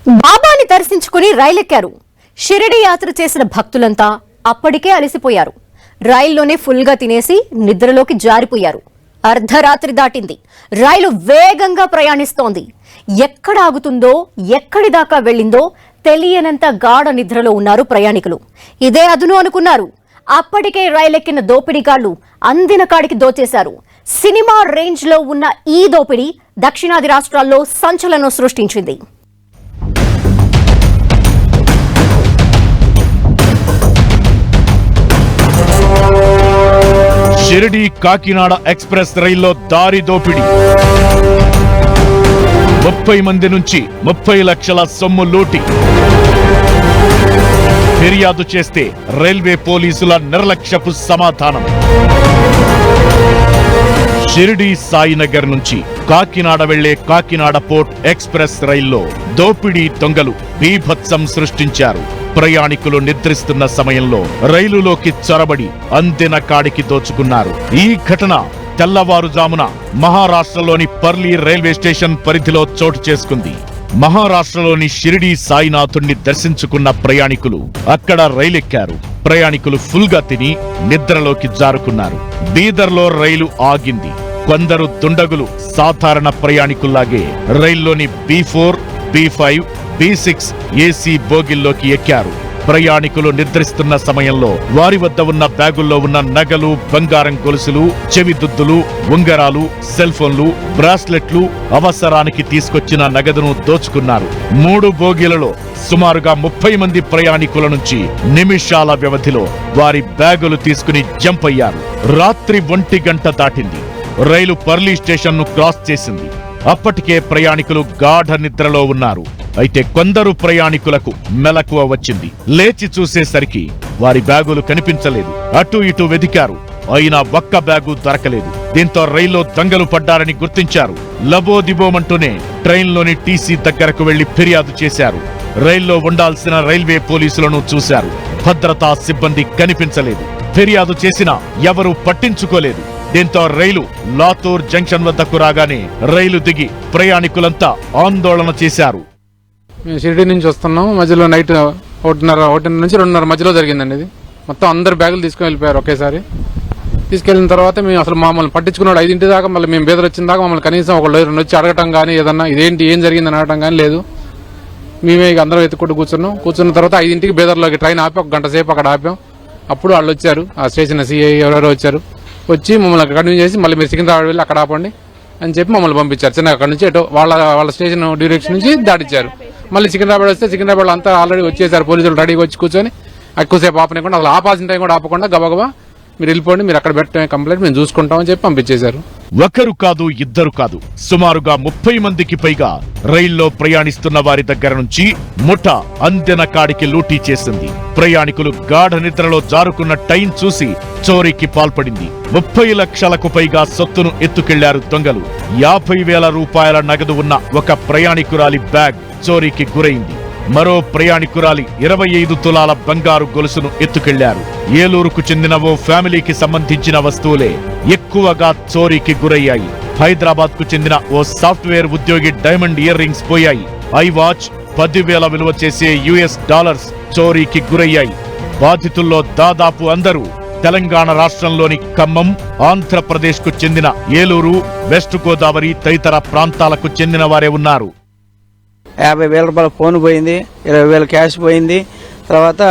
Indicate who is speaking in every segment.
Speaker 1: బాబాని దర్శించుకుని రైలెక్కారు. షిరిడి యాత్ర చేసిన భక్తులంతా అప్పటికే అలసిపోయారు. రైల్లోనే ఫుల్గా తినేసి నిద్రలోకి జారిపోయారు. అర్ధరాత్రి దాటింది. రైలు వేగంగా ప్రయాణిస్తోంది. ఎక్కడ ఆగుతుందో ఎక్కడి దాకా వెళ్ళిందో తెలియనంత గాఢ నిద్రలో ఉన్నారు ప్రయాణికులు. ఇదే అదును అనుకున్నారు. అప్పటికే రైలెక్కిన దోపిడీగాళ్లు అందిన కాడికి దోచేశారు. సినిమా రేంజ్ లో ఉన్న ఈ దోపిడీ దక్షిణాది రాష్ట్రాల్లో సంచలనం సృష్టించింది.
Speaker 2: షిరిడి కాకినాడ ఎక్స్ప్రెస్ రైల్లో దారి దోపిడీ. 30 మంది నుంచి 30 లక్షల సొమ్ము లూటి. ఫిర్యాదు చేస్తే రైల్వే పోలీసుల నిర్లక్ష్యపు సమాధానం. షిరిడి సాయినగర్ నుంచి కాకినాడ వెళ్లే కాకినాడ పోర్ట్ ఎక్స్ప్రెస్ రైల్లో దోపిడీ దొంగలు బీభత్సం సృష్టించారు. ప్రయాణికులు నిద్రిస్తున్న సమయంలో రైలులోకి చొరబడి అందిన కాడికి దోచుకున్నారు. ఈ ఘటన తెల్లవారుజామున మహారాష్ట్రలోని పర్లీ రైల్వే స్టేషన్ పరిధిలో చోటు చేసుకుంది. మహారాష్ట్రలోని షిరిడి సాయినాథుణ్ణి దర్శించుకున్న ప్రయాణికులు అక్కడ రైలెక్కారు. ప్రయాణికులు ఫుల్గా తిని నిద్రలోకి జారుకున్నారు. బీదర్లో రైలు ఆగింది. కొందరు దుండగులు సాధారణ ప్రయాణికుల్లాగే రైల్లోని B4, B5, B6 ఏసీ బోగిల్లోకి ఎక్కారు. ప్రయాణికులు నిద్రిస్తున్న సమయంలో వారి వద్ద ఉన్న బ్యాగుల్లో ఉన్న నగలు, బంగారం గొలుసులు, చెవిదుద్దులు, ఉంగరాలు, సెల్ ఫోన్లు, బ్రాస్లెట్లు, అవసరానికి తీసుకొచ్చిన నగదును దోచుకున్నారు. 3 బోగీలలో సుమారుగా 30 మంది ప్రయాణికుల నుంచి నిమిషాల వ్యవధిలో వారి బ్యాగులు తీసుకుని జంప్ అయ్యారు. రాత్రి 1 గంట దాటింది. రైలు పర్లీ స్టేషన్ ను క్రాస్ చేసింది. అప్పటికే ప్రయాణికులు గాఢ నిద్రలో ఉన్నారు. అయితే కొందరు ప్రయాణికులకు మెలకువ వచ్చింది. లేచి చూసేసరికి వారి బ్యాగులు కనిపించలేదు. అటు ఇటు వెదికారు. అయినా ఒక్క బ్యాగు దొరకలేదు. దీంతో రైల్లో దొంగలు పడ్డారని గుర్తించారు. లబోదిబోమంటూనే ట్రైన్లోని టీసీ దగ్గరకు వెళ్లి ఫిర్యాదు చేశారు. రైల్లో ఉండాల్సిన రైల్వే పోలీసులను చూశారు. భద్రతా సిబ్బంది కనిపించలేదు. ఫిర్యాదు చేసినా ఎవరూ పట్టించుకోలేదు. దీంతో రైలు లాతూర్ జంక్షన్ వద్దకు రాగానే రైలు దిగి ప్రయాణికులంతా ఆందోళన చేశారు.
Speaker 3: మేము షిరిడి నుంచి వస్తున్నాం. మధ్యలో నైట్ 1:30 నుంచి 2:30 మధ్యలో జరిగిందండి. ఇది మొత్తం అందరు బ్యాగులు తీసుకుని వెళ్ళిపోయారు ఒకేసారి. తీసుకెళ్లిన తర్వాత మేము అసలు మమ్మల్ని పట్టించుకున్నాడు 5 దాకా. మళ్ళీ మేము బేదర్ వచ్చిన దాకా మమ్మల్ని కనీసం ఒకళ్ళు వచ్చి అడగటం కానీ ఏదన్నా ఇదేంటి ఏం జరిగిందని అడగటం కానీ లేదు. మేమే ఇక అందరం ఎత్తుకుంటూ కూర్చున్న తర్వాత 5ంటికి బేదర్లోకి ట్రైన్ ఆపి 1 గంట సేపు అక్కడ ఆపాం. అప్పుడు వాళ్ళు వచ్చారు. ఆ స్టేషన్ సిఐ ఎవరెవరో వచ్చారు. వచ్చి మమ్మల్ని కంటిన్యూ చేసి మళ్ళీ మీరు సికింద్రాబాద్ వెళ్ళి అక్కడ ఆపండి అని చెప్పి మమ్మల్ని పంపించారు. చిన్న అక్కడ నుంచి ఎటో వాళ్ళ స్టేషన్ డైరెక్షన్ నుంచి దాటిచ్చారు. మళ్ళీ సికింద్రాబాద్ వస్తే సికింద్రాబాద్ అంతా ఆల్రెడీ వచ్చేసారు. పోలీసులు రెడీగా వచ్చి కూర్చొని ఎక్కువసేపు ఆపనికుండా అసలు ఆపాల్సిన టైం కూడా ఆపకుండా గబగబా మీరు వెళ్ళిపోండి, మీరు అక్కడ పెట్టమే కంప్లైంట్ మేము చూసుకుంటామని చెప్పి పంపించేశారు.
Speaker 2: ఒకరు కాదు, ఇద్దరు కాదు, సుమారుగా 30 మందికి పైగా రైల్లో ప్రయాణిస్తున్న వారి దగ్గర నుంచి ముఠా అందిన కాడికి లూటీ చేసింది. ప్రయాణికులు గాఢ నిద్రలో జారుకున్న టైం చూసి చోరీకి పాల్పడింది. 30 లక్షలకు పైగా సొత్తును ఎత్తుకెళ్లారు దొంగలు. 50,000 రూపాయల నగదు ఉన్న ఒక ప్రయాణికురాలి బ్యాగ్ చోరీకి గురైంది. మరో ప్రయాణికురాలి 25 తులాల బంగారు గొలుసును ఎత్తుకెళ్లారు. ఏలూరుకు చెందిన ఓ ఫ్యామిలీకి సంబంధించిన వస్తువులే ఎక్కువగా చోరీకి గురయ్యాయి. హైదరాబాద్ కు చెందిన ఓ సాఫ్ట్వేర్ ఉద్యోగి డైమండ్ ఇయర్ రింగ్స్ పోయాయి. ఐ వాచ్ 10,000 విలువ చేసే US$ చోరీకి గురయ్యాయి. బాధితుల్లో దాదాపు అందరూ తెలంగాణ రాష్ట్రంలోని ఖమ్మం, ఆంధ్రప్రదేశ్ కు చెందిన ఏలూరు, వెస్ట్ గోదావరి తదితర ప్రాంతాలకు చెందిన వారే ఉన్నారు.
Speaker 4: 50,000 రూపాయల ఫోన్ పోయింది, 20,000 క్యాష్ పోయింది. తర్వాత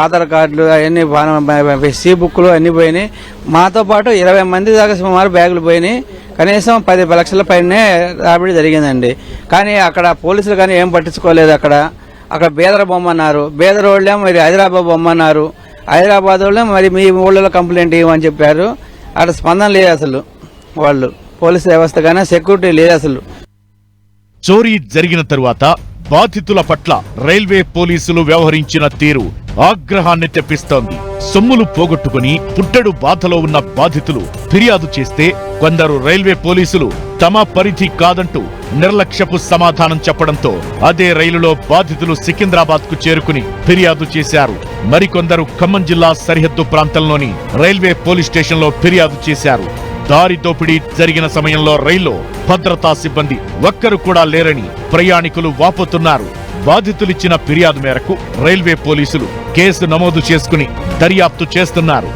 Speaker 4: ఆధార్ కార్డులు అవన్నీ సి బుక్లు అన్ని పోయినాయి. మాతో పాటు 20 మంది దాకా సుమారు బ్యాగులు పోయినాయి. కనీసం 10 లక్షల పైనే రాబడి జరిగిందండి. కానీ అక్కడ పోలీసులు కానీ ఏం పట్టించుకోలేదు. అక్కడ బేదర బొమ్మన్నారు. బేదర వాళ్ళే మరి హైదరాబాద్ బొమ్మన్నారు. హైదరాబాద్ వాళ్ళే మరి మీ ఊళ్ళలో కంప్లైంట్ ఇవ్వమని చెప్పారు. అక్కడ స్పందన లేదు అసలు. వాళ్ళు పోలీసు వ్యవస్థ కానీ సెక్యూరిటీ లేదు అసలు.
Speaker 2: చోరీ జరిగిన తరువాత బాధితుల పట్ల రైల్వే పోలీసులు వ్యవహరించిన తీరు ఆగ్రహాన్ని తెప్పిస్తోంది. సొమ్ములు పోగొట్టుకుని పుట్టెడు బాధలో ఉన్న బాధితులు ఫిర్యాదు చేస్తే కొందరు రైల్వే పోలీసులు తమ పరిధి కాదంటూ నిర్లక్ష్యపు సమాధానం చెప్పడంతో అదే రైలులో బాధితులు సికింద్రాబాద్ కు చేరుకుని ఫిర్యాదు చేశారు. మరికొందరు ఖమ్మం జిల్లా సరిహద్దు ప్రాంతంలోని రైల్వే పోలీస్ స్టేషన్లో ఫిర్యాదు చేశారు. దారి దోపిడీ జరిగిన సమయంలో రైల్లో భద్రతా సిబ్బంది ఒక్కరు కూడా లేరని ప్రయాణికులు వాపోతున్నారు. బాధితులిచ్చిన ఫిర్యాదు మేరకు రైల్వే పోలీసులు కేసు నమోదు చేసుకుని దర్యాప్తు చేస్తున్నారు.